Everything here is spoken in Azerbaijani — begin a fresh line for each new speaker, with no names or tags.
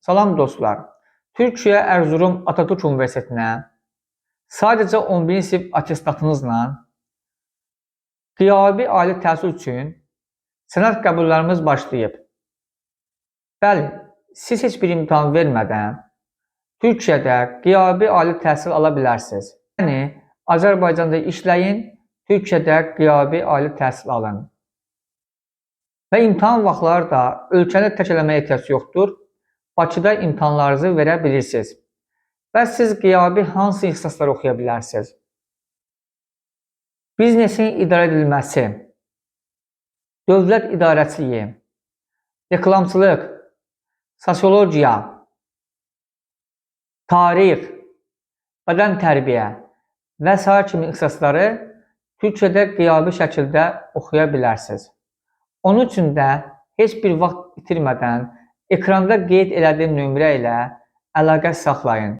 Salam dostlar. Türkiyə Ərzurum Atatürk Universitetinə sadəcə 11-ci sinif atestatınızla qiyabi ali təhsil üçün sənəd qəbullarımız başlayıb. Bəli, siz heç bir imtahan vermədən Türkiyədə qiyabi ali təhsil ala bilərsiniz. Yəni, Azərbaycanda işləyin, Türkiyədə qiyabi ali təhsil alın. Və imtahan vaxtları da ölkəni tək eləməyə ehtiyac yoxdur. Bakıda imtahanlarınızı verə bilirsiniz. Və siz qiyabi hansı ixtisasları oxuya bilərsiniz? Biznesin idarə edilməsi, dövlət idarəçiliyi, reklamçılıq, sosiologiya, tarix, bədən tərbiyə və s. kimi ixtisasları Türkiyədə qiyabi şəkildə oxuya bilərsiniz. Onun üçün də heç bir vaxt itirmədən ekranda qeyd elədiyim nömrə ilə əlaqə saxlayın.